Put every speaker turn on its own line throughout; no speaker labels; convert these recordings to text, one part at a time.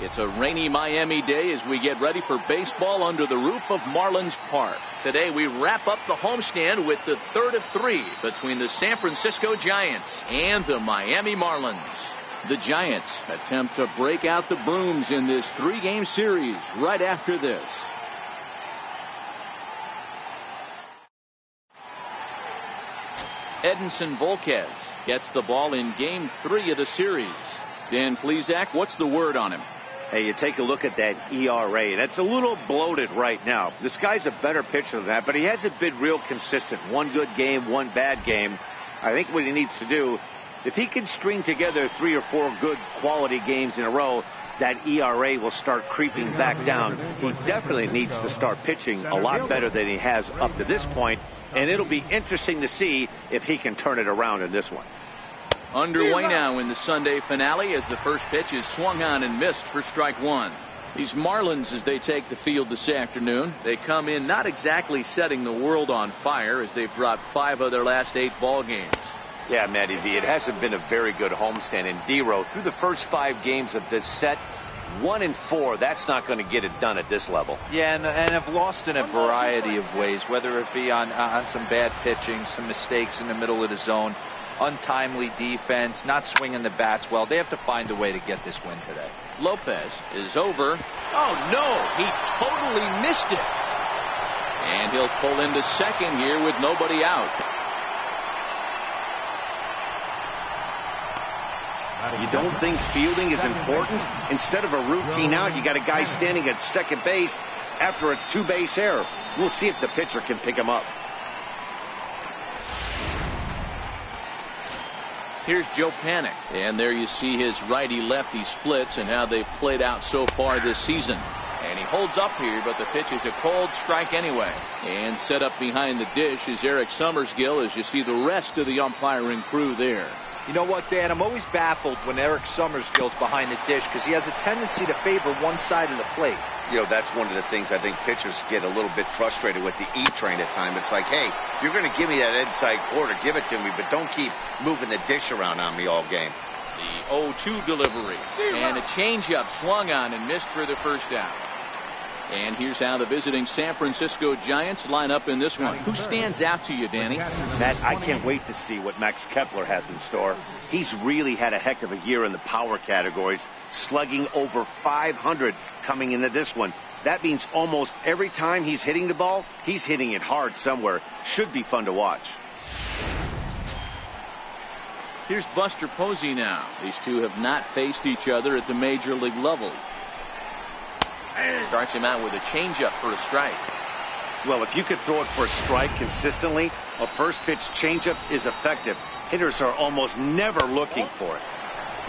It's a rainy Miami day as we get ready for baseball under the roof of Marlins Park. Today we wrap up the homestand with the third of three between the San Francisco Giants and the Miami Marlins. The Giants attempt to break out the brooms in this three-game series right after this. Edinson Volquez gets the ball in game 3 of the series. Dan Plesac, what's the word on him?
Hey, you take a look at that ERA. That's a little bloated right now. This guy's a better pitcher than that, but he hasn't been real consistent. One good game, one bad game. I think what he needs to do, if he can string together 3 or 4 good quality games in a row, that ERA will start creeping back down. He definitely needs to start pitching a lot better than he has up to this point, and it'll be interesting to see if he can turn it around in this one.
Underway now in the Sunday finale as the first pitch is swung on and missed for strike one. These Marlins, as they take the field this afternoon, they come in not exactly setting the world on fire as they've dropped 5 of their last 8 ball games.
Yeah, Matty V, it hasn't been a very good homestand in D-Row. Through the first 5 games of this set, 1-4, that's not going to get it done at this level.
Yeah, and have lost in a variety of ways, whether it be on some bad pitching, some mistakes in the middle of the zone, untimely defense, not swinging the bats well. They have to find a way to get this win today.
Lopez is over. Oh, no, he totally missed it. And he'll pull into second here with nobody out.
You don't think fielding is important? Instead of a routine out, you got a guy standing at second base after a 2-base error. We'll see if the pitcher can pick him up.
Here's Joe Panik, and there you see his righty-lefty splits and how they've played out so far this season. And he holds up here, but the pitch is a cold strike anyway. And set up behind the dish is Eric Summersgill as you see the rest of the umpiring crew there.
You know what, Dan? I'm always baffled when Eric Summersgill's behind the dish because he has a tendency to favor one side of the plate.
You know, that's one of the things I think pitchers get a little bit frustrated with the E-train at times. It's like, hey, you're going to give me that inside quarter, give it to me, but don't keep moving the dish around on me all game.
The 0-2 delivery. And a changeup swung on and missed for the first out. And here's how the visiting San Francisco Giants line up in this one. Who stands out to you, Danny?
Matt, I can't wait to see what Max Kepler has in store. He's really had a heck of a year in the power categories, slugging over 500 coming into this one. That means almost every time he's hitting the ball, he's hitting it hard somewhere. Should be fun to watch.
Here's Buster Posey now. These two have not faced each other at the major league level. Starts him out with a changeup for a strike.
Well, if you could throw it for a strike consistently, a first pitch changeup is effective. Hitters are almost never looking for it.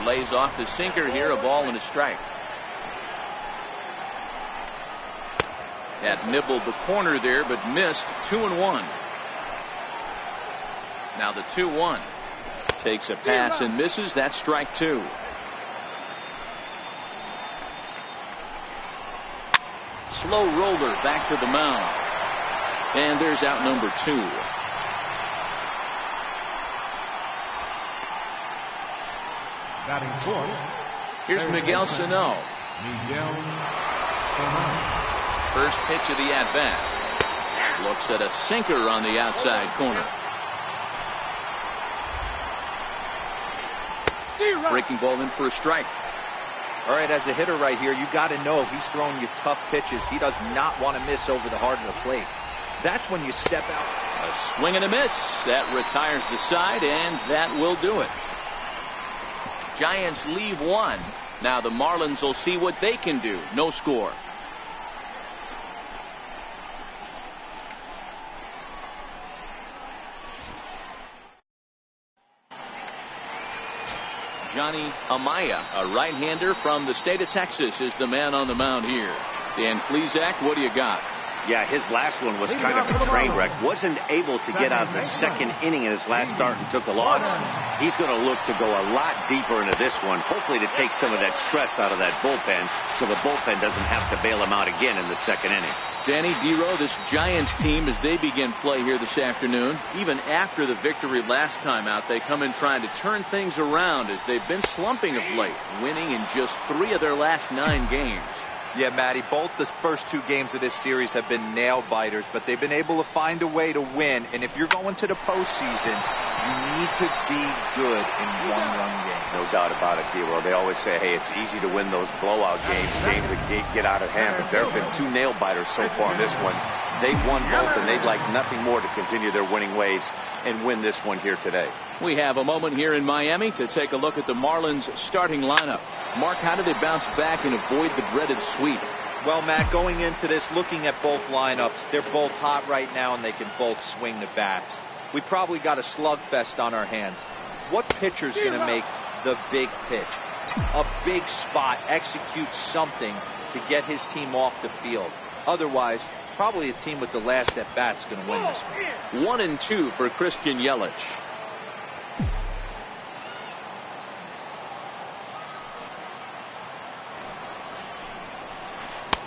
Lays off the sinker here, a ball and a strike. That nibbled the corner there, but missed. 2-1. Now the 2-1. Takes a pass and misses. That's strike 2. Slow roller back to the mound. And there's out number 2. Here's Miguel Sano. First pitch of the at-bat. Looks at a sinker on the outside corner. Breaking ball in for a strike.
All right, as a hitter right here, you got to know he's throwing you tough pitches. He does not want to miss over the heart of the plate. That's when you step out.
A swing and a miss. That retires the side, and that will do it. Giants leave 1. Now the Marlins will see what they can do. No score. Johnny Amaya, a right-hander from the state of Texas, is the man on the mound here. Dan Plesac, what do you got?
Yeah, his last one was kind of a train wreck. Wasn't able to get out of the second inning in his last start and took a loss. He's going to look to go a lot deeper into this one, hopefully to take some of that stress out of that bullpen so the bullpen doesn't have to bail him out again in the second inning.
Danny Dero, this Giants team, as they begin play here this afternoon, even after the victory last time out, they come in trying to turn things around as they've been slumping of late, winning in just 3 of their last 9 games.
Yeah, Matty, both the first 2 games of this series have been nail-biters, but they've been able to find a way to win. And if you're going to the postseason, you need to be good in one-run games.
No doubt about it, Dero. They always say, hey, it's easy to win those blowout games that get out of hand. But there have been 2 nail-biters so far in this one. They've won both, and they'd like nothing more to continue their winning ways and win this one here today.
We have a moment here in Miami to take a look at the Marlins starting lineup. Mark, how do they bounce back and avoid the dreaded sweep?
Well, Matt, going into this, looking at both lineups, they're both hot right now, and they can both swing the bats. We probably got a slugfest on our hands. What pitcher's going to make the big pitch? A big spot, execute something to get his team off the field. Otherwise, probably a team with the last at bat's going to win this one.
1-2 for Christian Yelich.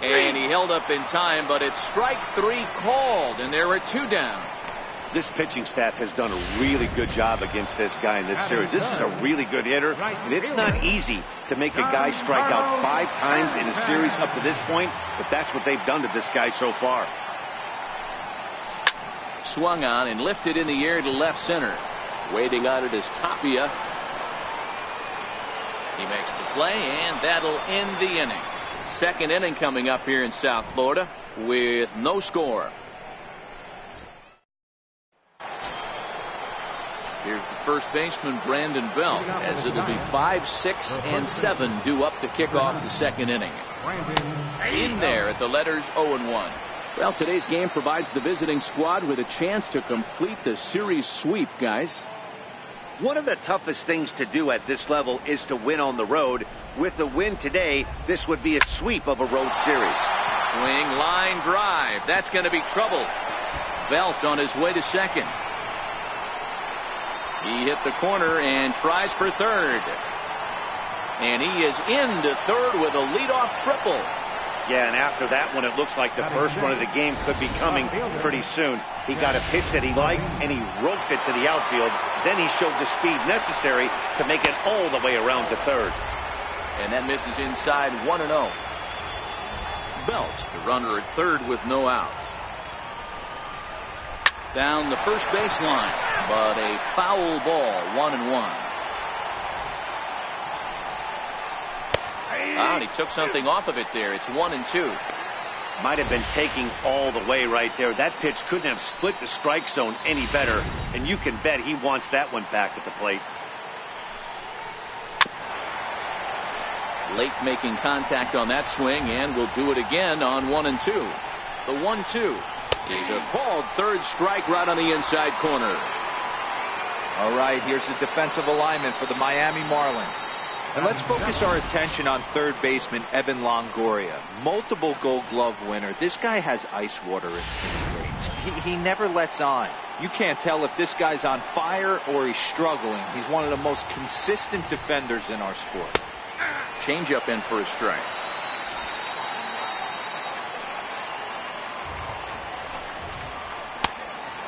And he held up in time, but it's strike 3 called, and there are 2 down.
This pitching staff has done a really good job against this guy in this series. This is a really good hitter, and it's not easy to make a guy strike out 5 times in a series up to this point, but that's what they've done to this guy so far.
Swung on and lifted in the air to left center. Waiting on it is Tapia. He makes the play, and that'll end the inning. Second inning coming up here in South Florida with no score. Here's the first baseman, Brandon Belt, as it'll be 5, 6, and 7 due up to kick off the second inning. In there at the letters 0-1. Well, today's game provides the visiting squad with a chance to complete the series sweep, guys.
One of the toughest things to do at this level is to win on the road. With the win today, this would be a sweep of a road series.
Swing, line drive. That's going to be trouble. Belt on his way to second. He hit the corner and tries for third. And he is into third with a leadoff triple.
Yeah, and after that one, it looks like the first run of the game could be coming pretty soon. He got a pitch that he liked, and he roped it to the outfield. Then he showed the speed necessary to make it all the way around to third.
And that misses inside 1-0. Belt, the runner at third with no outs. Down the first baseline, but a foul ball, 1-1. And he took something off of it there. It's 1-2.
Might have been taking all the way right there. That pitch couldn't have split the strike zone any better, and you can bet he wants that one back at the plate.
Late making contact on that swing, and will do it again on 1-2. The 1-2 is a called third strike right on the inside corner.
All right, here's the defensive alignment for the Miami Marlins. And let's focus our attention on third baseman Evan Longoria. Multiple Gold Glove winner. This guy has ice water in his veins. He never lets on. You can't tell if this guy's on fire or he's struggling. He's one of the most consistent defenders in our sport.
Changeup in for a strike.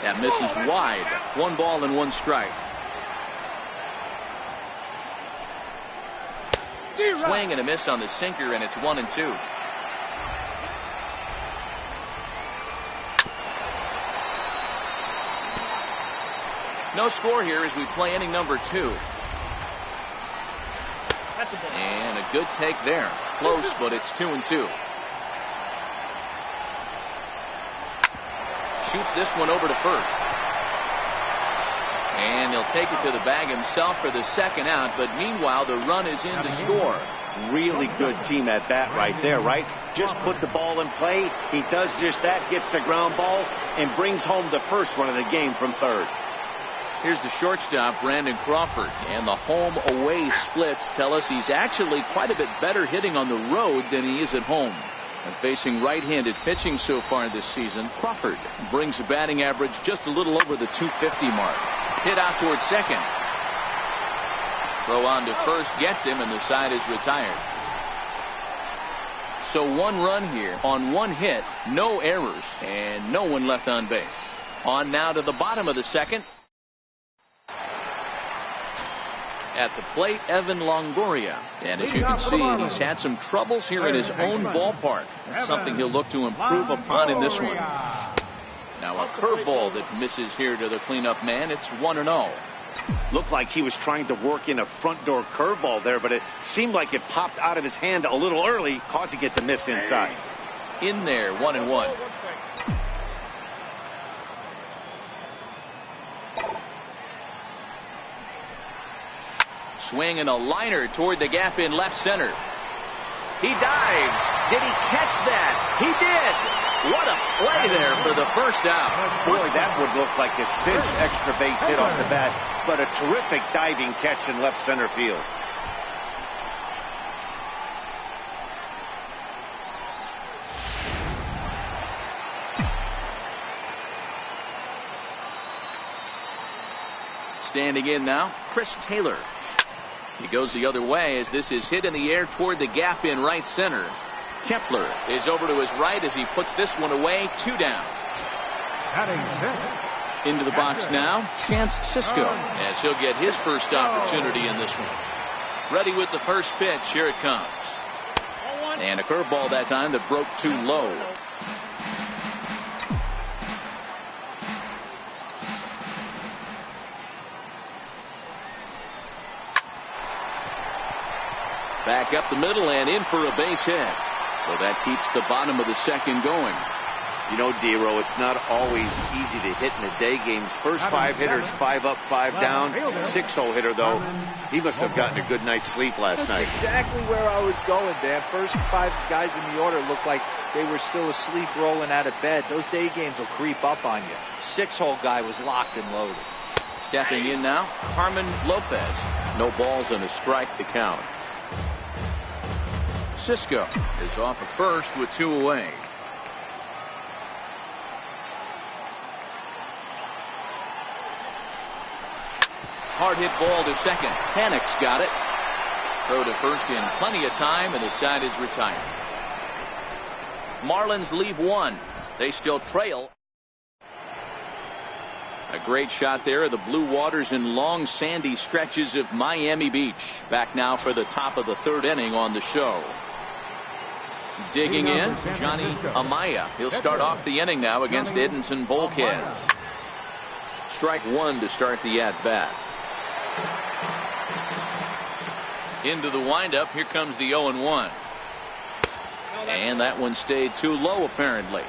That misses wide. 1 ball and 1 strike. Swing and a miss on the sinker, and it's 1-2. No score here as we play inning number 2. And a good take there. Close, but it's 2-2. Shoots this one over to first. And he'll take it to the bag himself for the second out, but meanwhile the run is in to score.
Really good team at bat right there, right? Just put the ball in play. He does just that, gets the ground ball, and brings home the first run of the game from third.
Here's the shortstop, Brandon Crawford, and the home-away splits tell us he's actually quite a bit better hitting on the road than he is at home. And facing right-handed pitching so far this season, Crawford brings a batting average just a little over the 250 mark. Hit out towards second. Throw on to first gets him, and the side is retired. So 1 run here on 1 hit, no errors, and no one left on base. On now to the bottom of the second. At the plate, Evan Longoria. And as you can see, he's had some troubles here in his own ballpark. That's something he'll look to improve upon in this one. Now a curveball that misses here to the cleanup man. It's 1-0.
Looked like he was trying to work in a front door curveball there, but it seemed like it popped out of his hand a little early, causing it to miss inside.
In there, 1-1. Swing and a liner toward the gap in left center. He dives. Did he catch that? He did. What a play there for the first out.
Boy, that would look like a cinch extra base hit off the bat, but a terrific diving catch in left center field.
Standing in now, Chris Taylor. He goes the other way as this is hit in the air toward the gap in right center. Kepler is over to his right as he puts this one away. 2 down. Into the box now, Chance Sisco, as he'll get his first opportunity in this one. Ready with the first pitch. Here it comes. And a curveball that time that broke too low. Back up the middle and in for a base hit. So that keeps the bottom of the second going.
You know, D-Row, it's not always easy to hit in the day games. First 5 hitters, 5 up, 5 down. 6-hole hitter, though, he must have gotten a good night's sleep last night.
That's exactly where I was going, Dan. First 5 guys in the order looked like they were still asleep rolling out of bed. Those day games will creep up on you. 6-hole guy was locked and loaded.
Stepping in now, Carmen Lopez. No balls and a strike to count. Sisco is off at first with 2 away. Hard hit ball to second. Panic's got it. Throw to first in plenty of time, and the side is retired. Marlins leave 1. They still trail. A great shot there of the blue waters and long sandy stretches of Miami Beach. Back now for the top of the 3rd inning on the show. Digging in, Johnny Amaya. He'll start off the inning now against Edinson Volquez. Strike 1 to start the at-bat. Into the windup. Here comes the 0-1. And that one stayed too low, apparently.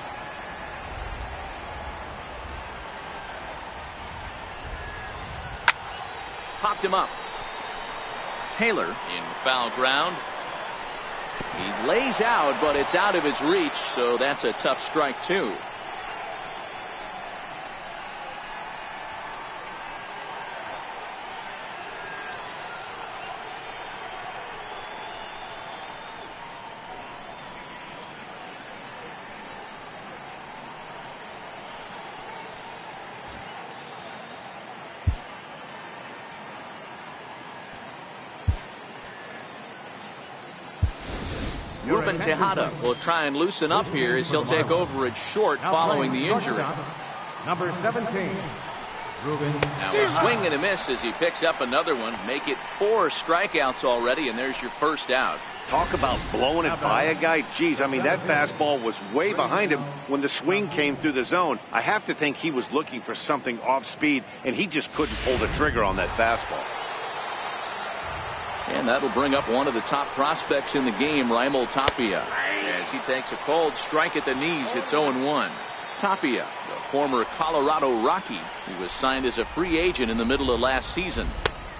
Popped him up. Taylor in foul ground. He lays out, but it's out of his reach, so that's a tough strike, too. Ruben Tejada will try and loosen up here as he'll take over at short following the injury.
Number 17, Ruben.
Now a swing and a miss as he picks up another one. Make it 4 strikeouts already, and there's your first out.
Talk about blowing it by a guy. Geez, I mean, that fastball was way behind him when the swing came through the zone. I have to think he was looking for something off speed, and he just couldn't pull the trigger on that fastball.
And that'll bring up one of the top prospects in the game, Raimel Tapia, as he takes a cold strike at the knees. It's 0-1. Tapia, the former Colorado Rocky, who was signed as a free agent in the middle of last season.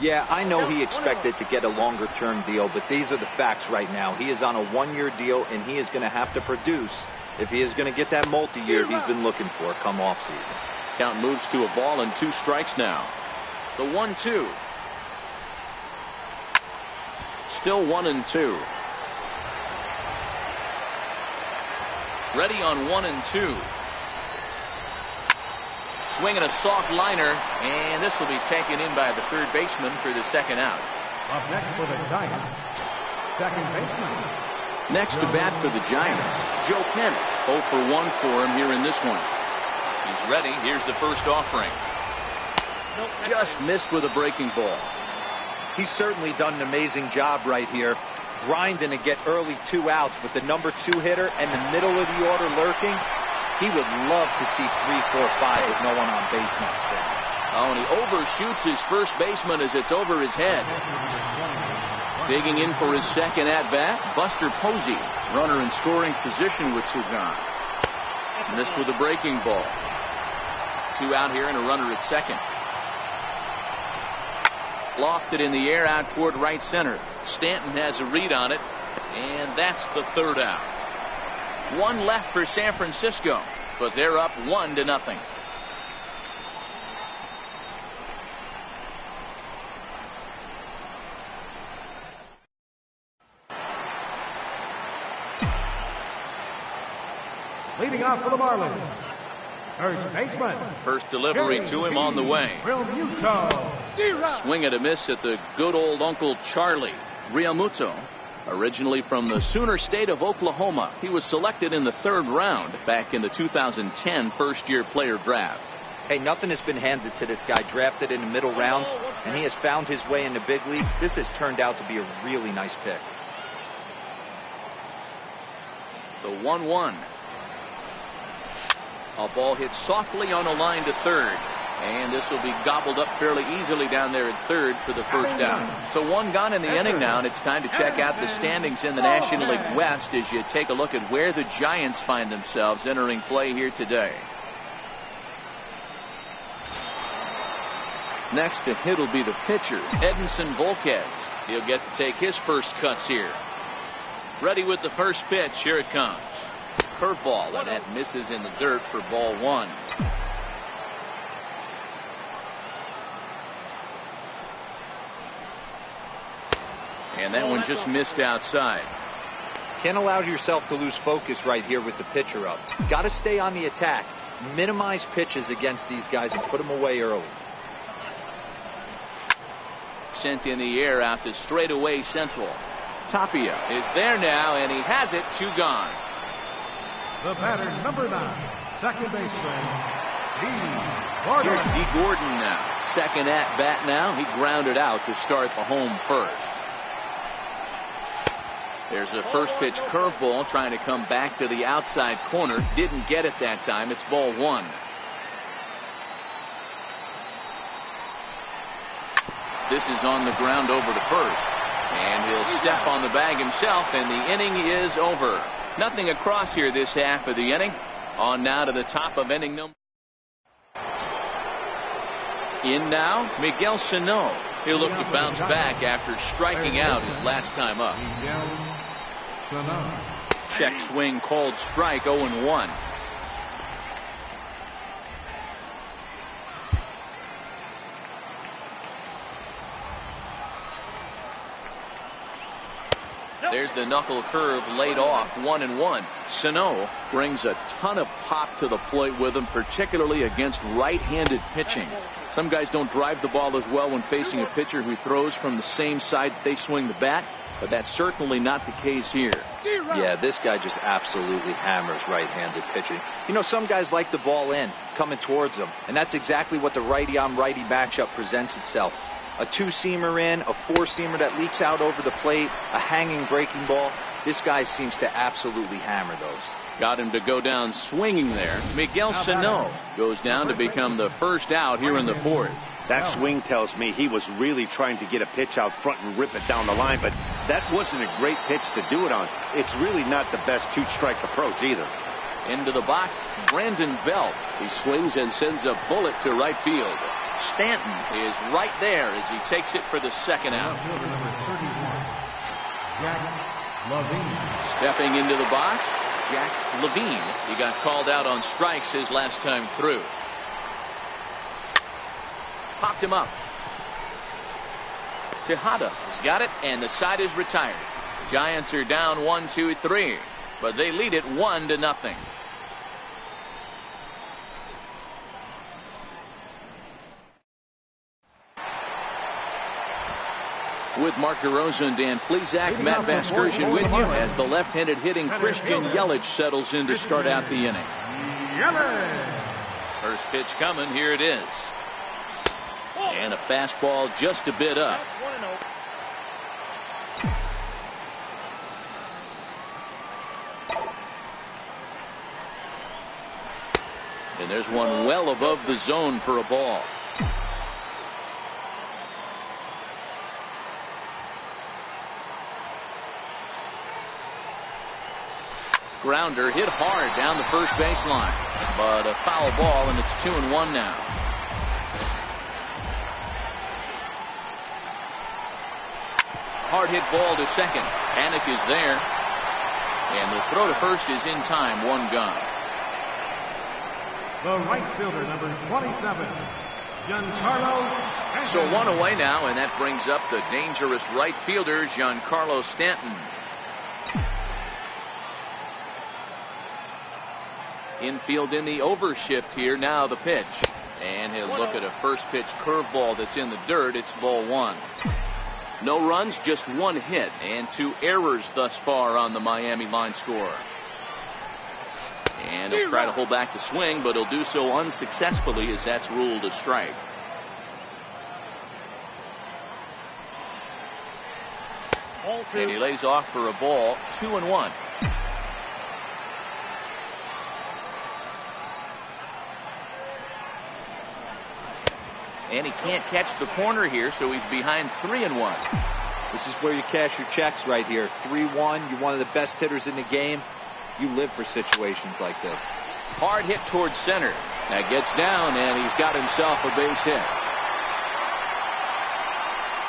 Yeah, I know he expected to get a longer-term deal, but these are the facts right now. He is on a 1-year deal, and he is going to have to produce if he is going to get that multi-year he's been looking for come off season.
Count moves to a ball and 2 strikes now. The 1-2. Still 1-2. Ready on 1 and 2. Swinging a soft liner, and this will be taken in by the third baseman for the second out.
Up next for the Giants, second baseman.
Next to bat for the Giants, Joe Kent. 0 for 1 for him here in this one. He's ready. Here's the first offering. Just missed with a breaking ball.
He's certainly done an amazing job right here, grinding to get early 2 outs with the number 2 hitter and the middle of the order lurking. He would love to see 3, 4, 5 with no one on base next to him.
Oh, and he overshoots his first baseman as it's over his head. Digging in for his second at-bat, Buster Posey. Runner in scoring position with 2 gone. Missed with a breaking ball. 2 out here and a runner at second. Lofted in the air out toward right center. Stanton has a read on it, and that's the third out. 1 left for San Francisco, but they're up 1-0.
Leading off for the Marlins, first baseman.
First delivery to him on the way. Swing and a miss at the good old Uncle Charlie. Realmuto, originally from the Sooner State of Oklahoma. He was selected in the 3rd round back in the 2010 first-year player draft.
Hey, nothing has been handed to this guy. Drafted in the middle rounds, and he has found his way in the big leagues. This has turned out to be a really nice pick.
The 1-1. A ball hit softly on a line to third. And this will be gobbled up fairly easily down there at third for the first down. So 1 gone in the inning now, and it's time to check out the standings in the National League West as you take a look at where the Giants find themselves entering play here today. Next to hit will be the pitcher, Edinson Volquez. He'll get to take his first cuts here. Ready with the first pitch. Here it comes. Curveball, and that misses in the dirt for ball 1. And that one just missed outside.
Can't allow yourself to lose focus right here with the pitcher up. Got to stay on the attack. Minimize pitches against these guys and put them away early.
Sent in the air out to straightaway central. Tapia is there now, and he has it. 2 gone.
The batter, number 9, second baseman,
Here's D. Gordon now. Second at bat now. He grounded out to start the home first. There's a first pitch curveball trying to come back to the outside corner. Didn't get it that time. It's ball 1. This is on the ground over to first. And he'll step on the bag himself, and the inning is over. Nothing across here this half of the inning. On now to the top of inning number. In now, Miguel Sano. He'll look to bounce back after striking out his last time up. Check swing called strike. 0-1. There's the knuckle curve laid off. 1-1. Sano brings a ton of pop to the plate with him, particularly against right-handed pitching. Some guys don't drive the ball as well when facing a pitcher who throws from the same side that they swing the bat, but that's certainly not the case here.
Yeah, this guy just absolutely hammers right-handed pitching. You know, some guys like the ball in, coming towards them, and that's exactly what the righty-on-righty matchup presents itself. A 2-seamer in, a 4-seamer that leaks out over the plate, a hanging breaking ball. This guy seems to absolutely hammer those.
Got him to go down swinging there. Miguel Sano goes down to become the first out here in the 4th.
That swing tells me he was really trying to get a pitch out front and rip it down the line, but that wasn't a great pitch to do it on. It's really not the best 2-strike approach either.
Into the box, Brandon Belt. He swings and sends a bullet to right field. Stanton is right there as he takes it for the second out. Stepping into the box, Jack Levine. He got called out on strikes his last time through. Popped him up. Tejada has got it, and the side is retired. Giants are down 1-2-3. but they lead it 1-0. With Mark DeRosa and Dan Plesac, Matt Vasgersian with you as the left-handed hitting Christian Yelich settles in to start out the inning. First pitch coming. Here it is. And a fastball just a bit up. And there's one well above the zone for a ball. Grounder hit hard down the first baseline, but a foul ball, and it's 2-1 now. Hard hit ball to second. Anik is there, and the throw to first is in time. One gone.
The right fielder, number 27, Giancarlo.
So one away now, and that brings up the dangerous right fielder, Giancarlo Stanton. Infield in the overshift here. Now the pitch. And he'll look at a first pitch curveball that's in the dirt. It's ball one. No runs, just one hit, and 2 errors thus far on the Miami line score. And he'll try to hold back the swing, but he'll do so unsuccessfully as that's ruled a strike. And he lays off for a ball. 2-1. And he can't catch the corner here, so he's behind 3-1.
This is where you cash your checks right here. 3-1. You're one of the best hitters in the game. You live for situations like this.
Hard hit towards center. That gets down, and he's got himself a base hit.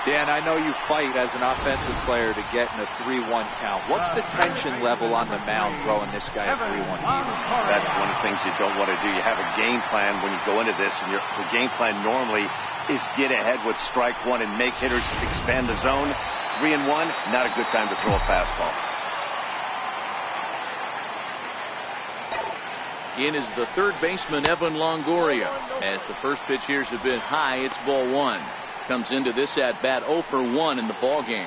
Dan, I know you fight as an offensive player to get in a 3-1 count. What's the tension level on the mound throwing this guy a 3-1 heater?
That's one of the things you don't want to do. You have a game plan when you go into this, and the game plan normally is get ahead with strike one and make hitters expand the zone. 3-1, not a good time to throw a fastball.
In is the third baseman, Evan Longoria. As the first pitch here's a bit high, it's ball one. Comes into this at bat 0 for 1 in the ball game.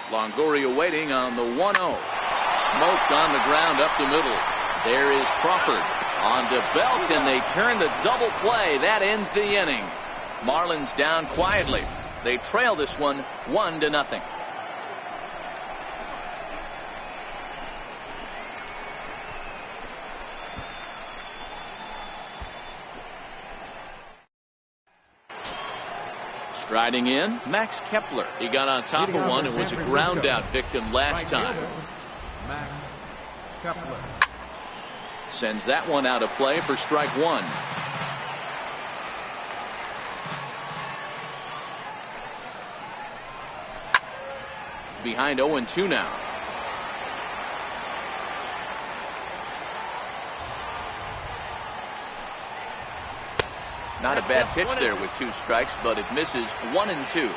Longoria waiting on the 1-0. Smoked on the ground up the middle. There is Crawford on to Belt, and they turn the double play. That ends the inning. Marlins down quietly. They trail this one 1-0. Striding in, Max Kepler. He got on top of one and was a ground out victim last time.
Max Kepler.
Sends that one out of play for strike one. Behind 0-2 now. Not a bad pitch there with 2 strikes, but it misses 1-2.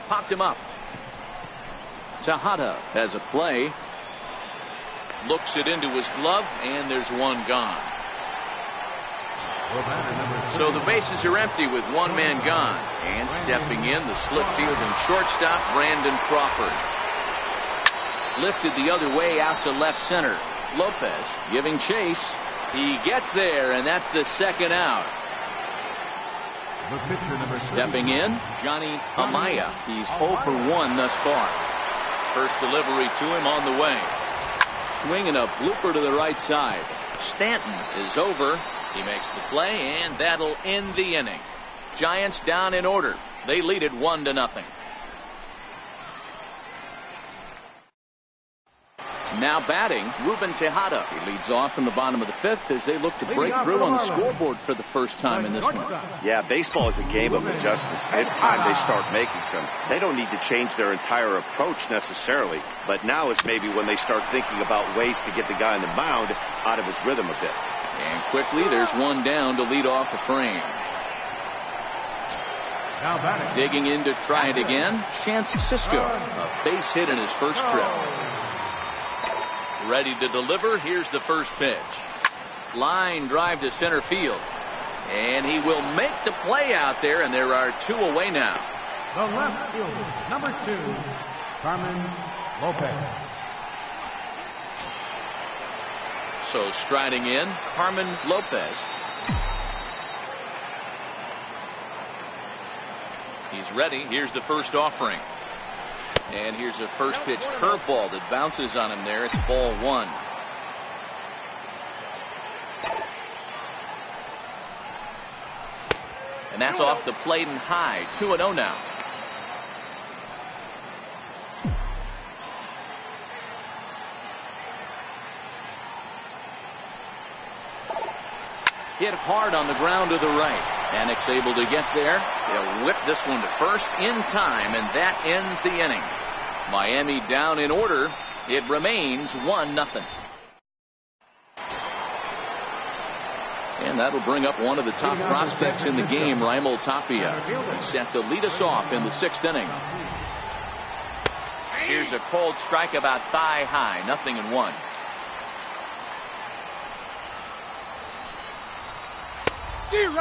Popped him up. Tejada has a play. Looks it into his glove, and there's one gone. So the bases are empty with one man gone. And stepping in, the slip fielding shortstop, Brandon Crawford. Lifted the other way out to left center. Lopez giving chase. He gets there, and that's the second out. Stepping in, Johnny Amaya. He's 0 for 1 thus far. First delivery to him on the way. Swinging a blooper to the right side. Stanton is over. He makes the play, and that'll end the inning. Giants down in order. They lead it 1-0. Now batting, Ruben Tejada. He leads off in the bottom of the 5th as they look to break through on the scoreboard for the first time in this one.
Yeah, baseball is a game of adjustments. It's time they start making some. They don't need to change their entire approach necessarily, but now is maybe when they start thinking about ways to get the guy on the mound out of his rhythm a bit.
And quickly, there's one down to lead off the frame.
Now batting.
Digging in to try it again, Chance Sisco. A base hit in his first trip. Ready to deliver. Here's the first pitch. Line drive to center field. And he will make the play out there, and there are 2 away now.
The left fielder, number 2, Carmen Lopez.
So striding in, Carmen Lopez. He's ready. Here's the first offering. And here's a first pitch curveball that bounces on him there. It's ball 1. And that's off the plate and high. 2-0 now. Hit hard on the ground to the right. Panic's able to get there. They'll whip this one to first in time, and that ends the inning. Miami down in order. It remains 1-0. And that'll bring up one of the top prospects in the game, Raimel Tapia. He's set to lead us off in the 6th inning. Here's a cold strike about thigh high. 0-1.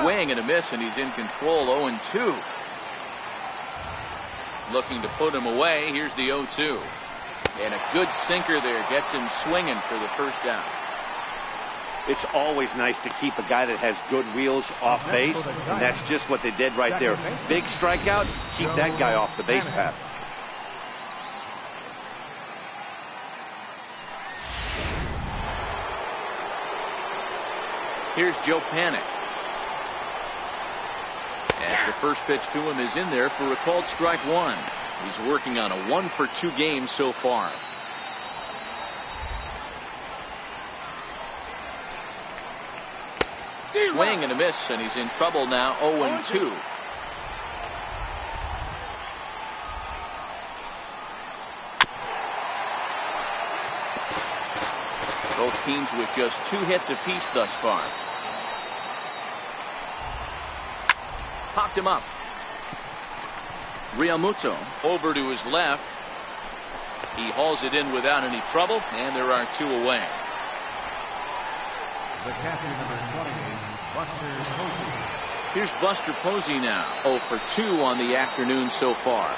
Swing and a miss, and he's in control. 0-2. Looking to put him away. Here's the 0-2. And a good sinker there gets him swinging for the first down.
It's always nice to keep a guy that has good wheels off base, and that's just what they did right there. Big strikeout, keep that guy off the base path.
Here's Joe Panik. As the first pitch to him is in there for a called strike 1. He's working on a 1-for-2 game so far. Swing and a miss, and he's in trouble now. 0-2. Both teams with just 2 hits apiece thus far. Popped him up. Realmuto over to his left. He hauls it in without any trouble, and there are 2 away.
The captain, number 28, Buster Posey.
Here's Buster Posey now. 0-for-2 on the afternoon so far.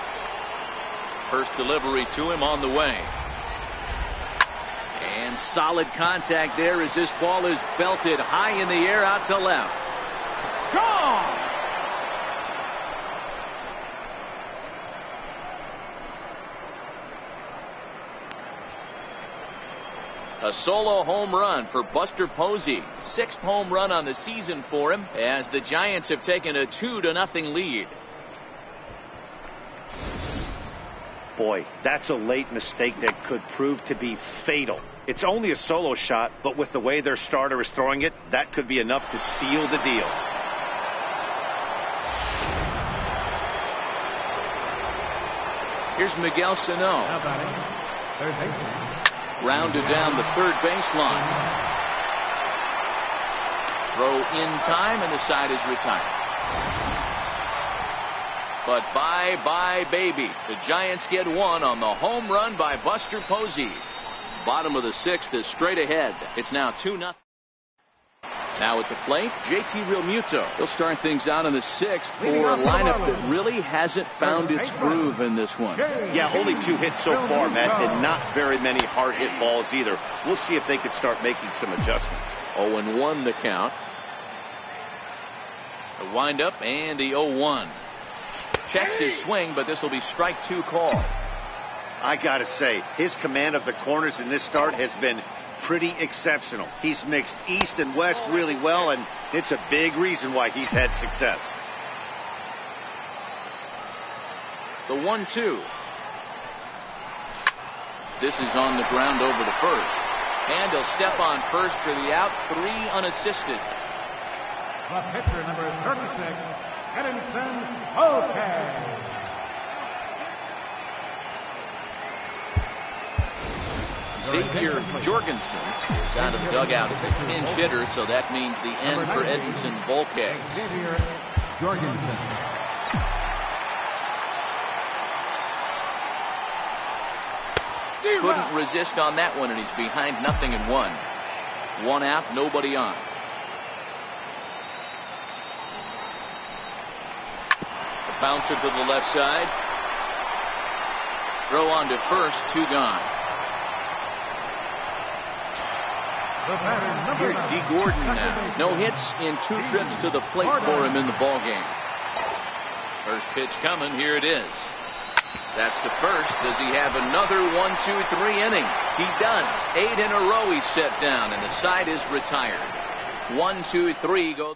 First delivery to him on the way. And solid contact there as this ball is belted high in the air out to left. Gone! A solo home run for Buster Posey. 6th home run on the season for him as the Giants have taken a 2-0 lead.
Boy, that's a late mistake that could prove to be fatal. It's only a solo shot, but with the way their starter is throwing it, that could be enough to seal the deal.
Here's Miguel Sano.
Now batting, third baseman.
Rounded down the third baseline. Throw in time, and the side is retired. But bye-bye, baby. The Giants get 1 on the home run by Buster Posey. Bottom of the 6th is straight ahead. It's now 2-0. Now at the plate, JT Realmuto. He'll start things out in the 6th for a lineup that really hasn't found its groove in this one.
Yeah, only 2 hits so far, Matt, and not very many hard hit balls either. We'll see if they can start making some adjustments.
0-1 the count. The windup and the 0-1. Checks his swing, but this will be strike 2 call.
I gotta say, his command of the corners in this start has been pretty exceptional. He's mixed east and west really well, and it's a big reason why he's had success.
The 1-2. This is on the ground over to first. And he'll step on first for the out. 3 unassisted.
The pitcher, number 36, Edinson Volquez.
Xavier Jorgensen is out of the dugout as a pinch hitter, so that means the end for Edinson Volquez.
Xavier Jorgensen.
Couldn't resist on that one, and he's behind 0-1. 1 out, nobody on. The bouncer to the left side. Throw on to first, 2 gone. Here's D. Gordon now. No hits in 2 trips to the plate for him in the ballgame. First pitch coming. Here it is. That's to first. Does he have another 1-2-3 inning? He does. 8 in a row he's set down, and the side is retired. 1-2-3 go.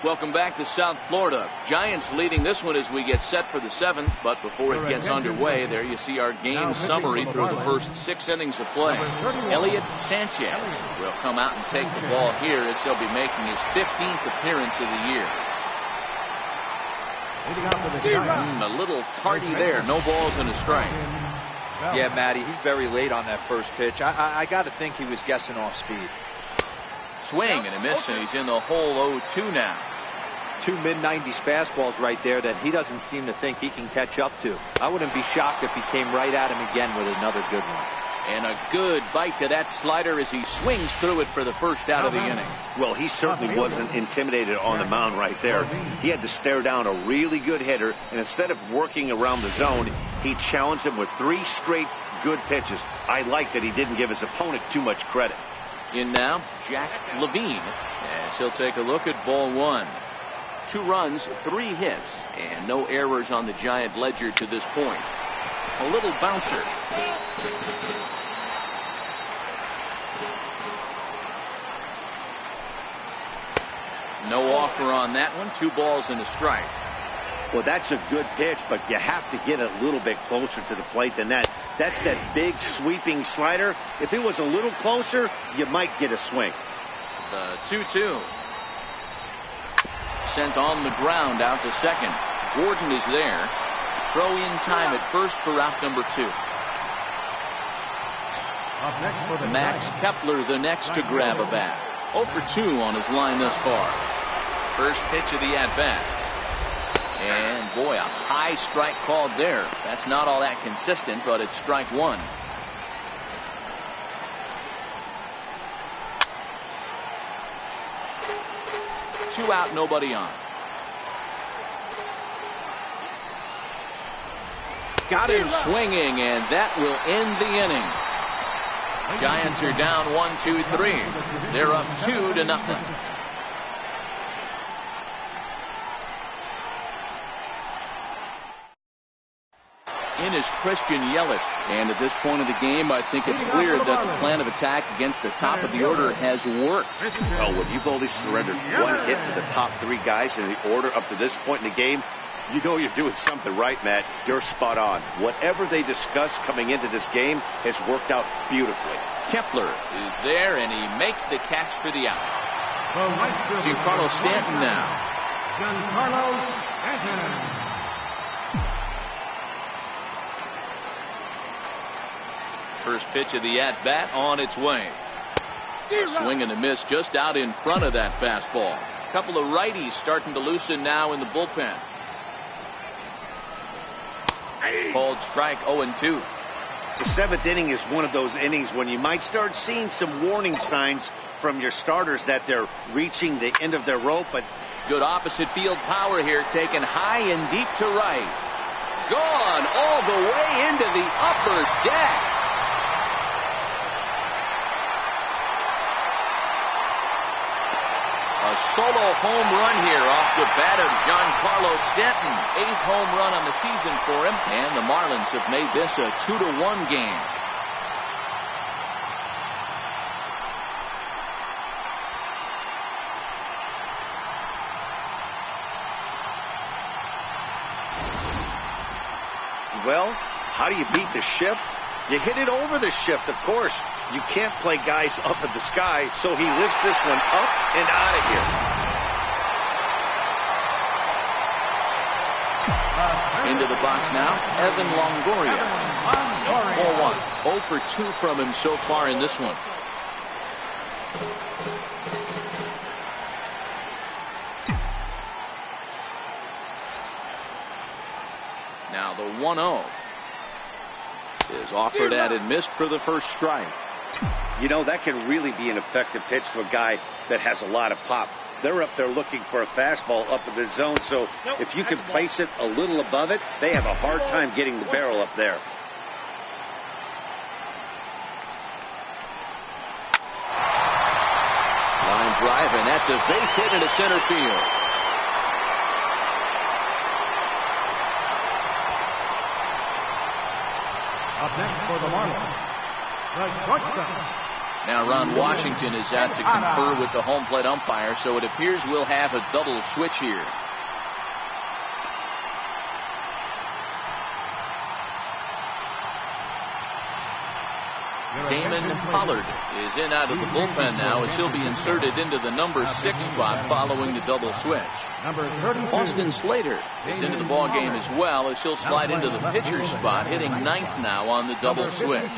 Welcome back to South Florida. Giants leading this one as we get set for the 7th, but before it gets underway, there you see our game summary through the first 6 innings of play. Elliot Sanchez will come out and take the ball here as he'll be making his 15th appearance of the year. A little tardy there. No balls and a strike.
Yeah, Matty, he's very late on that first pitch. I got to think he was guessing off speed.
Swing and a miss, and he's in the hole 0-2 now.
2 mid-90s fastballs right there that he doesn't seem to think he can catch up to. I wouldn't be shocked if he came right at him again with another good one.
And a good bite to that slider as he swings through it for the first out of the inning.
Well, he certainly wasn't intimidated on the mound right there. He had to stare down a really good hitter, and instead of working around the zone, he challenged him with 3 straight good pitches. I like that he didn't give his opponent too much credit.
In now, Jack Levine, as he'll take a look at ball 1. 2 runs, 3 hits, and no errors on the Giant ledger to this point. A little bouncer. No offer on that one. 2 balls and a strike.
Well, that's a good pitch, but you have to get a little bit closer to the plate than that. That's that big sweeping slider. If it was a little closer, you might get a swing.
The 2-2. Sent on the ground out to second. Gordon is there. Throw in time at first for out number 2. Max Kepler the next to grab a bat. 0 for 2 on his line thus far. First pitch of the at-bat. And boy, a high strike called there. That's not all that consistent, but it's strike 1. Two out, nobody on. Got him swinging, and that will end the inning. Giants are down 1-2-3. They're up 2-0. In is Christian Yelich, and at this point of the game, I think it's clear that the plan of attack against the top of the order has worked.
Well, when you've only surrendered 1 hit to the top 3 guys in the order up to this point in the game, you know you're doing something right, Matt. You're spot on. Whatever they discussed coming into this game has worked out beautifully.
Kepler is there, and he makes the catch for the out. Giancarlo Stanton now.
Giancarlo Stanton.
First pitch of the at-bat on its way. A swing and a miss just out in front of that fastball. A couple of righties starting to loosen now in the bullpen. Called strike 0-2.
The 7th inning is one of those innings when you might start seeing some warning signs from your starters that they're reaching the end of their rope. But
good opposite field power here, taken high and deep to right. Gone all the way into the upper deck. A solo home run here off the bat of Giancarlo Stanton. 8th home run on the season for him. And the Marlins have made this a 2-1 game.
well, how do you beat the shift? You hit it over the shift, of course. You can't play guys up in the sky, so he lifts this one up and out of here.
Into the box now, Evan Longoria. 4-1. 0 for 2 from him so far in this one. Now Now the 1-0 is offered at and missed for the first strike.
You know, that can really be an effective pitch to a guy that has a lot of pop. They're up there looking for a fastball up in the zone, so if you can place it a little above it, they have a hard time getting the barrel up there.
Line drive, and that's a base hit into center field.
Up next for the Marlins, the shortstop.
Now Ron Washington is out to confer with the home plate umpire, so it appears we'll have a double switch here. Damon Pollard is in out of the bullpen now as he'll be inserted into the number 6 spot following the double switch. Austin Slater is into the ball game as well as he'll slide into the pitcher's spot, hitting 9th now on the double switch.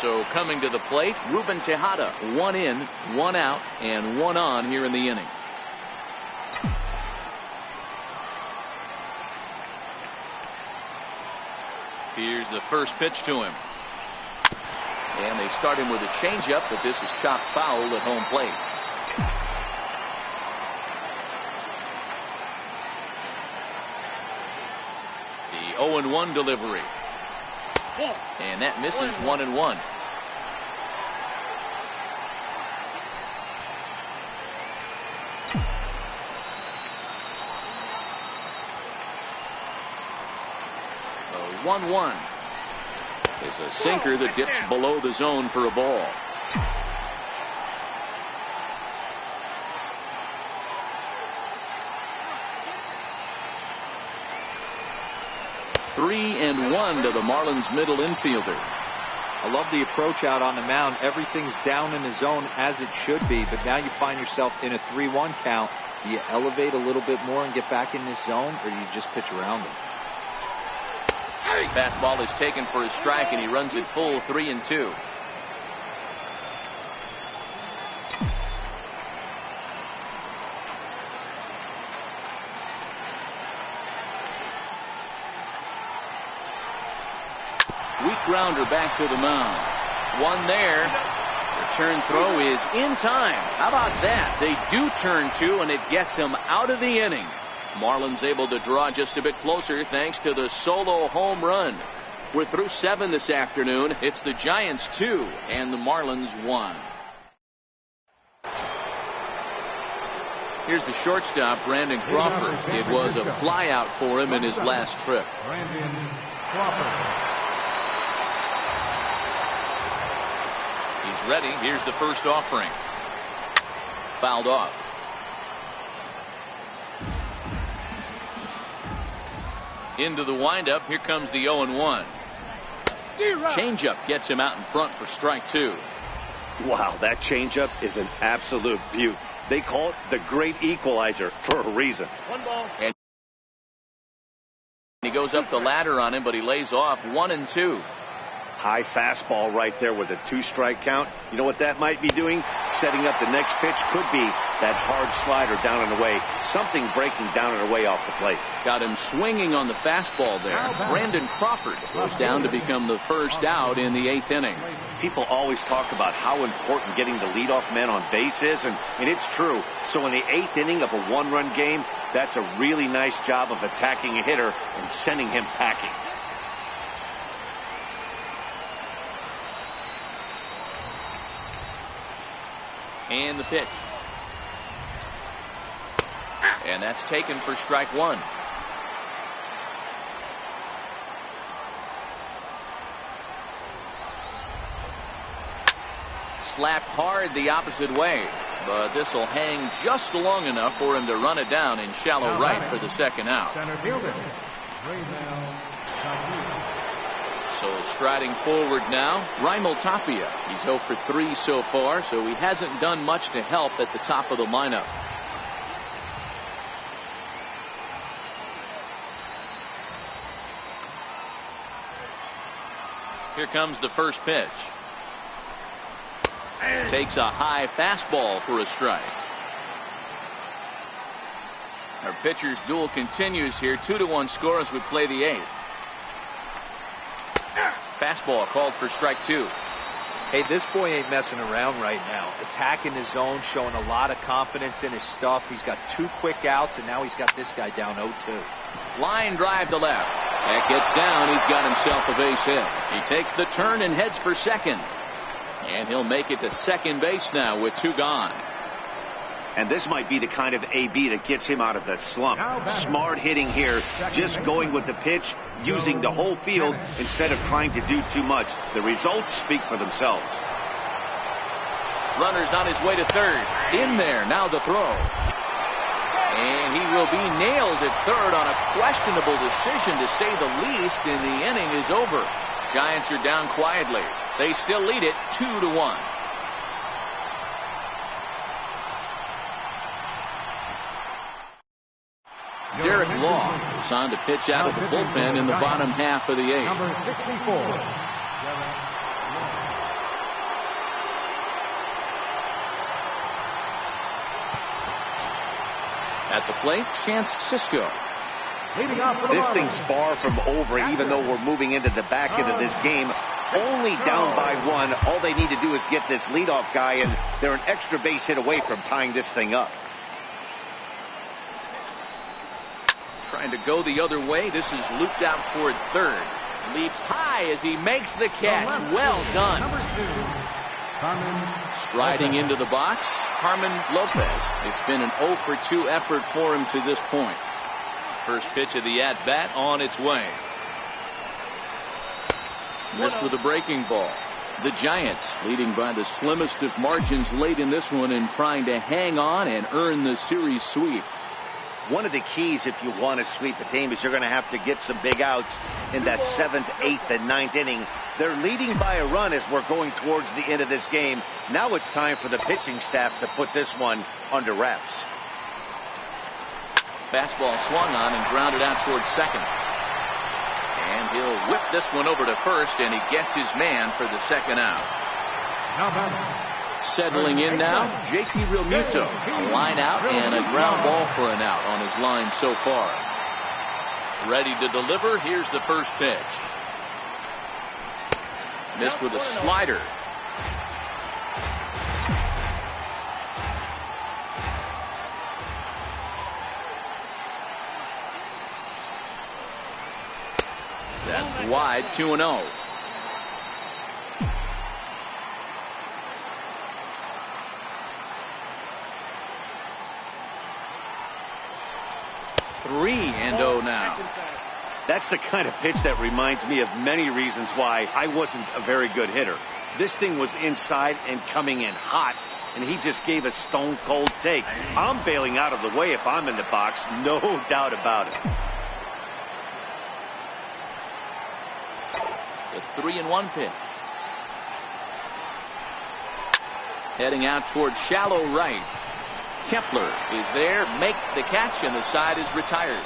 So coming to the plate, Ruben Tejada, 1 in, 1 out, and 1 on here in the inning. Here's the first pitch to him. And they start him with a changeup, but this is chopped foul at home plate. The 0-1 delivery. And that misses 1-1. The 1-1 is a sinker that dips below the zone for a ball. Three and 1 to the Marlins middle infielder.
I love the approach out on the mound. Everything's down in the zone as it should be, but now you find yourself in a 3-1 count. Do you elevate a little bit more and get back in this zone, or do you just pitch around him?
Fastball is taken for a strike, and he runs it full 3-2. Weak grounder back to the mound. One there. Return throw is in time. How about that? They do turn 2, and it gets him out of the inning. Marlins able to draw just a bit closer thanks to the solo home run. We're through 7 this afternoon. It's the Giants 2 and the Marlins 1. Here's the shortstop, Brandon Crawford. It was a flyout for him in his last trip.
Brandon Crawford.
He's ready. Here's the first offering. Fouled off. Into the windup. Here comes the 0-1. Changeup gets him out in front for strike 2.
Wow, that changeup is an absolute beaut. They call it the great equalizer for a reason.
One ball. And he goes up the ladder on him, but he lays off 1-2.
High fastball right there with a 2-strike count. You know what that might be doing? Setting up the next pitch. Could be that hard slider down and away. Something breaking down and away off the plate.
Got him swinging on the fastball there. Brandon Crawford goes down to become the first out in the 8th inning.
People always talk about how important getting the leadoff man on base is, and it's true. So in the 8th inning of a 1-run game, that's a really nice job of attacking a hitter and sending him packing.
And the pitch. And that's taken for strike 1. Slapped hard the opposite way, but this will hang just long enough for him to run it down in shallow right for the second out.
Center fielder.
So striding forward now, Raimel Tapia. He's 0 for 3 so far, so he hasn't done much to help at the top of the lineup. Here comes the first pitch. Takes a high fastball for a strike. Our pitcher's duel continues here. 2-1 score as we play the 8th. Fastball called for strike 2.
Hey, this boy ain't messing around right now. Attacking his zone, showing a lot of confidence in his stuff. He's got 2 quick outs, and now he's got this guy down 0-2.
Line drive to left. That gets down. He's got himself a base hit. He takes the turn and heads for second. And he'll make it to second base now with 2 gone.
And this might be the kind of AB that gets him out of that slump. Smart hitting here, just going with the pitch, using the whole field instead of trying to do too much. The results speak for themselves.
Runner's on his way to third. In there, now the throw. And he will be nailed at third on a questionable decision, to say the least, and the inning is over. Giants are down quietly. They still lead it 2-1. Derek Law is on to pitch out of the bullpen in the bottom half of the 8th.
Number 64.
At the plate, Chance Sisco.
This thing's far from over, even though we're moving into the back end of this game. Only down by 1. All they need to do is get this leadoff guy, and they're an extra base hit away from tying this thing up.
Trying to go the other way. This is looped out toward third. Leaps high as he makes the catch. Well done. Striding into the box, Carmen Lopez. It's been an 0 for 2 effort for him to this point. First pitch of the at-bat on its way. Missed with a breaking ball. The Giants leading by the slimmest of margins late in this one and trying to hang on and earn the series sweep.
One of the keys, if you want to sweep a team, is you're going to have to get some big outs in that 7th, 8th, and 9th inning. They're leading by a run as we're going towards the end of this game. Now it's time for the pitching staff to put this one under wraps.
Fastball swung on and grounded out towards second. And he'll whip this one over to first, and he gets his man for the second out. Settling in now, JT Realmuto. A line out and a ground ball for an out on his line so far. Ready to deliver. Here's the first pitch. Missed with a slider. That's wide, 2-0. Three and 0 now.
That's the kind of pitch that reminds me of many reasons why I wasn't a very good hitter. This thing was inside and coming in hot, and he just gave a stone cold take. I'm bailing out of the way if I'm in the box, no doubt about it.
The 3-1 pitch. Heading out towards shallow right. Kepler is there, makes the catch, and the side is retired.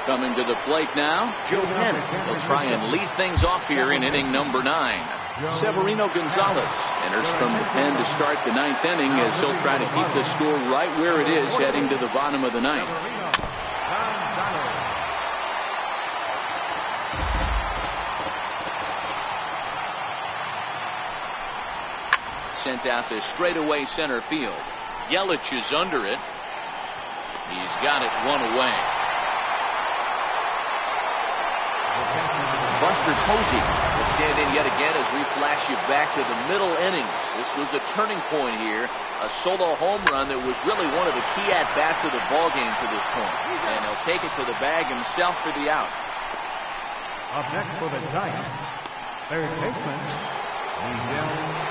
Coming to the plate now, Joe Penn. He'll try and lead things off here in inning number 9. Severino Gonzalez enters from the pen to start the 9th inning as he'll try to keep the score right where it is heading to the bottom of the 9th. Sent out to straightaway center field. Yelich is under it. He's got it one away. Buster Posey will stand in yet again as we flash you back to the middle innings. This was a turning point here. A solo home run that was really one of the key at-bats of the ballgame to this point. And he'll take it to the bag himself for the out.
Up next for the Giants, third baseman.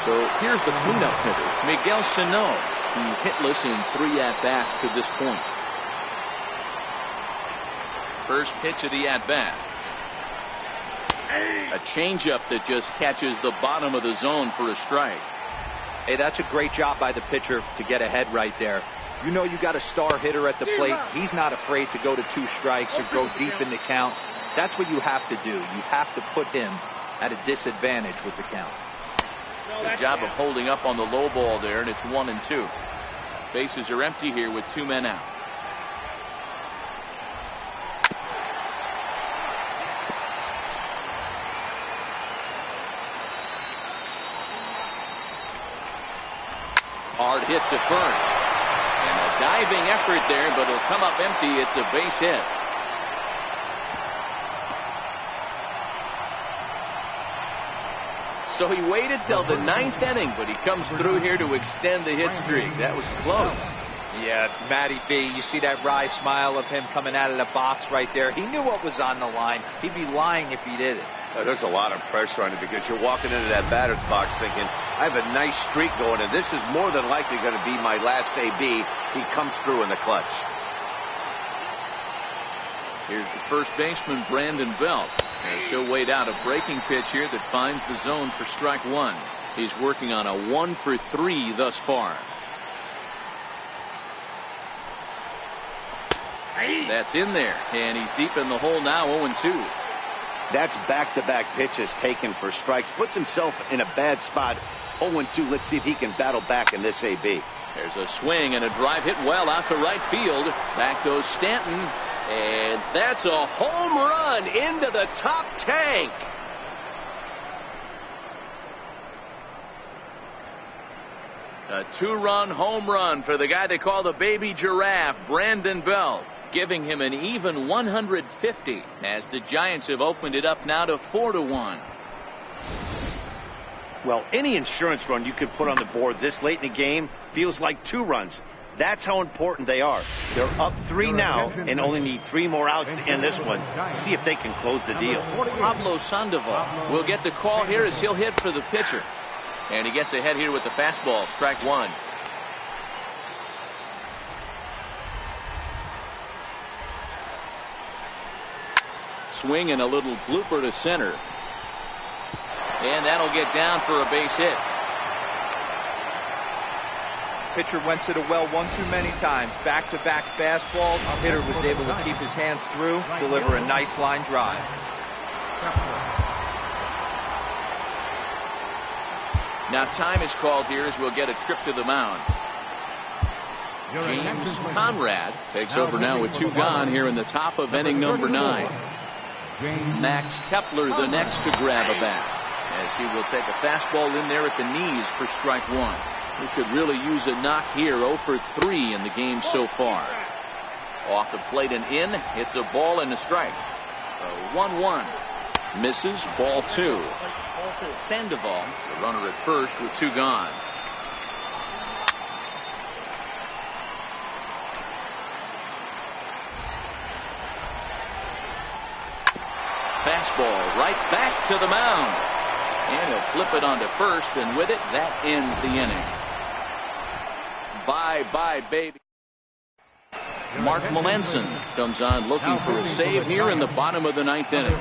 So here's the cleanup hitter, Miguel Sano. He's hitless in 3 at-bats to this point. First pitch of the at-bat. A changeup that just catches the bottom of the zone for a strike.
Hey, that's a great job by the pitcher to get ahead right there. You know you got a star hitter at the plate. He's not afraid to go to 2 strikes or go deep in the count. That's what you have to do. You have to put him at a disadvantage with the count.
Good job of holding up on the low ball there, and it's 1-2. Bases are empty here with 2 men out. Hard hit to first. And a diving effort there, but it'll come up empty. It's a base hit. So he waited till the 9th inning, but he comes through here to extend the hit streak. That was close.
Yeah, Matty B, you see that wry smile of him coming out of the box right there. He knew what was on the line. He'd be lying if he did it.
There's a lot of pressure on it because you're walking into that batter's box thinking, I have a nice streak going, and this is more than likely going to be my last AB. He comes through in the clutch.
Here's the first baseman, Brandon Belt. As he'll wait out a breaking pitch here that finds the zone for strike 1. He's working on a 1 for 3 thus far. That's in there, and he's deep in the hole now, 0-2.
That's back-to-back pitches taken for strikes. Puts himself in a bad spot. 0-2. Let's see if he can battle back in this AB.
There's a swing and a drive hit well out to right field. Back goes Stanton, and that's a home run into the top tank. A 2-run home run for the guy they call the baby giraffe, Brandon Belt, giving him an even 150 as the Giants have opened it up now to 4-1.
Well, any insurance run you could put on the board this late in the game feels like 2 runs. That's how important they are. They're up 3 now and only need 3 more outs to end this one. See if they can close the deal.
Pablo Sandoval will get the call here as he'll hit for the pitcher. And he gets ahead here with the fastball, strike 1. Swing and a little blooper to center. And that'll get down for a base hit.
Pitcher went to the well one too many times. Back-to-back fastballs. Hitter was able to keep his hands through, deliver a nice line drive.
Now time is called here as we'll get a trip to the mound. James Conrad takes over now with 2 gone here in the top of inning number 9. Max Kepler the next to grab a bat, as he will take a fastball in there at the knees for strike 1. He could really use a knock here. 0 for 3 in the game so far. Off the plate and in. It's a ball and a strike. 1-1. Misses, ball 2. Sandoval, the runner at first with 2 gone. Fastball right back to the mound. And he'll flip it onto first, and with it, that ends the inning. Bye-bye, baby. Mark Melanson comes on looking for a save here in the bottom of the 9th inning.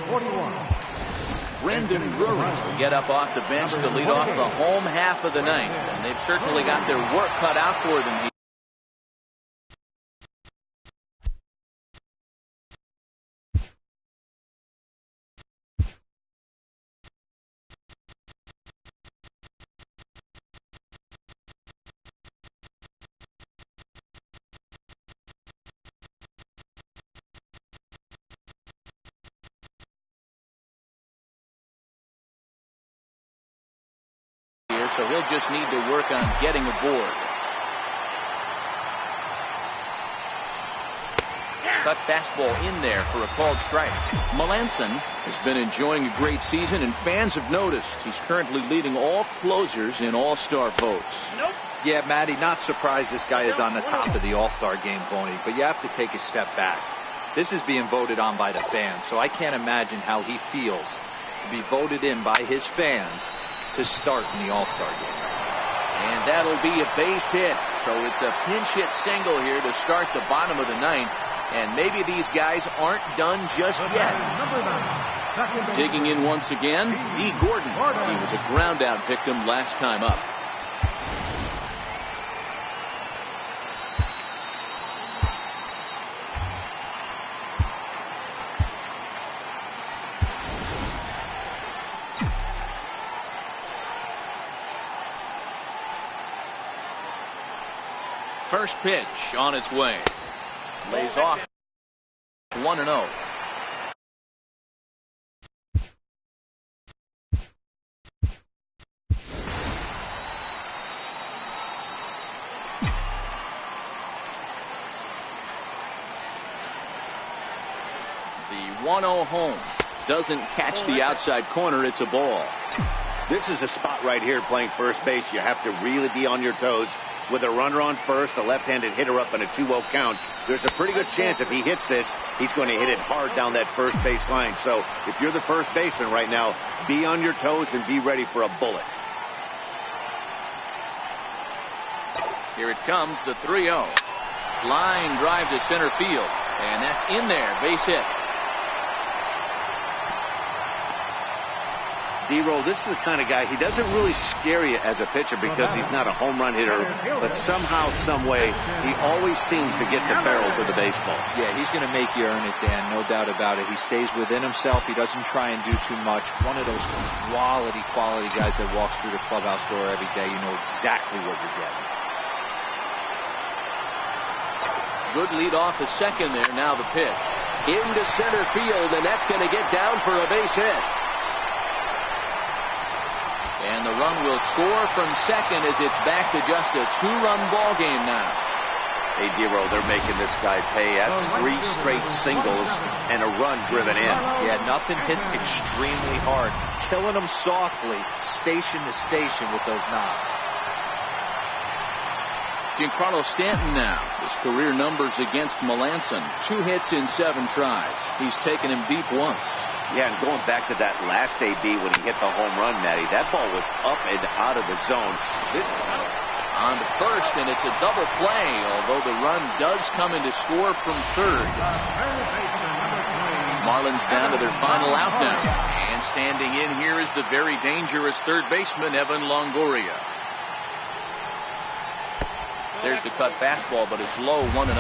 Brendan Drury will get up off the bench to lead off the home half of the 9th, and they've certainly got their work cut out for them here. So he'll just need to work on getting aboard. Cut fastball in there for a called strike. Melanson has been enjoying a great season, and fans have noticed he's currently leading all closers in all-star votes.
Yeah, Matty, not surprised this guy is on the top of the all-star game, Boney, but you have to take a step back. This is being voted on by the fans, so I can't imagine how he feels to be voted in by his fans to start in the All-Star game.
And that'll be a base hit. So it's a pinch hit single here to start the bottom of the 9th. And maybe these guys aren't done just yet. Digging in once again, D. Gordon. He was a ground out victim last time up. First pitch on its way. Lays off 1-0. The 1-0 home doesn't catch the outside corner. It's a ball.
This is a spot right here playing first base. You have to really be on your toes. With a runner on first, a left-handed hitter up in a 2-0 count, there's a pretty good chance if he hits this, he's going to hit it hard down that first base line. So if you're the first baseman right now, be on your toes and be ready for a bullet.
Here it comes, the 3-0. Line drive to center field, and that's in there. Base hit.
D-Roll, this is the kind of guy, he doesn't really scare you as a pitcher because he's not a home run hitter, but somehow, some way, he always seems to get the barrel to the baseball.
Yeah, he's going to make you earn it, Dan, no doubt about it. He stays within himself. He doesn't try and do too much. One of those quality guys that walks through the clubhouse door every day. You know exactly what you're getting.
Good lead off the second there. Now the pitch. Into center field, and that's going to get down for a base hit. And the run will score from second as it's back to just a 2-run ball game now.
Hey, D-Roll, they're making this guy pay. That's 3 straight singles and a run driven in.
Yeah, nothing hit extremely hard. Killing them softly, station to station with those knocks.
Giancarlo Stanton now. His career numbers against Melanson. 2 hits in 7 tries. He's taken him deep once.
Yeah, and going back to that last AB when he hit the home run, Matty, that ball was up and out of the zone.
On to first, and it's a double play, although the run does come in to score from third. Marlins down to their final out now. And standing in here is the very dangerous third baseman, Evan Longoria. There's the cut fastball, but it's low, 1-0.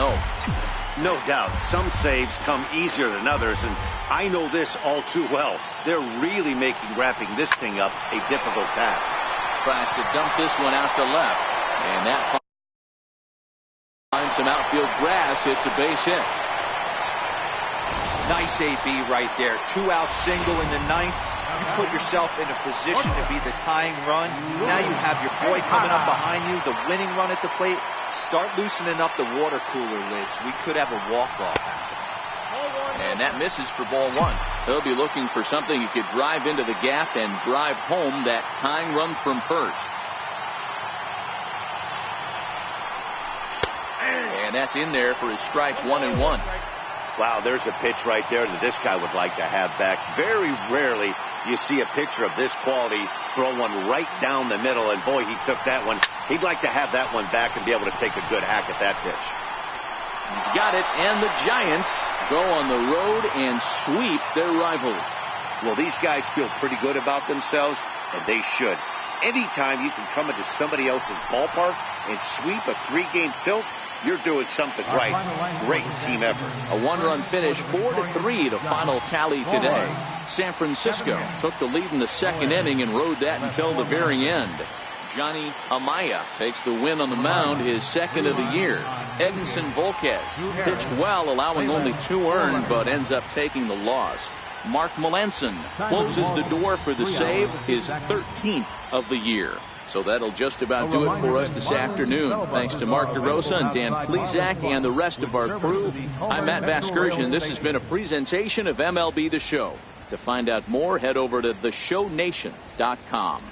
No doubt. Some saves come easier than others, and I know this all too well. They're really making wrapping this thing up a difficult task.
Tries to dump this one out to left, and that finds some outfield grass. It's a base hit.
Nice AB right there. 2-out single in the 9th. You put yourself in a position to be the tying run. Now you have your boy coming up behind you, the winning run at the plate. Start loosening up the water cooler lids. We could have a walk-off.
And that misses for ball 1. He'll be looking for something he could drive into the gap and drive home that tying run from first. And that's in there for his strike 1-1.
Wow, there's a pitch right there that this guy would like to have back. Very rarely you see a pitcher of this quality throw one right down the middle, and boy, he took that one. He'd like to have that one back and be able to take a good hack at that pitch.
He's got it, and the Giants go on the road and sweep their rivals.
Well, these guys feel pretty good about themselves, and they should. Anytime you can come into somebody else's ballpark and sweep a 3-game tilt, you're doing something right. Great team effort.
A 1-run finish, 4-3, the final tally today. San Francisco took the lead in the second inning and rode that until the very end. Johnny Amaya takes the win on the mound, his second of the year. Edinson Volquez pitched well, allowing only 2 earned, but ends up taking the loss. Mark Melanson closes the door for the save, his 13th of the year. So that'll just about do it for us this afternoon. Thanks to Mark DeRosa and Dan Plezak and the rest of our crew. I'm Matt Vasgersian. This has been a presentation of MLB The Show. To find out more, head over to theshownation.com.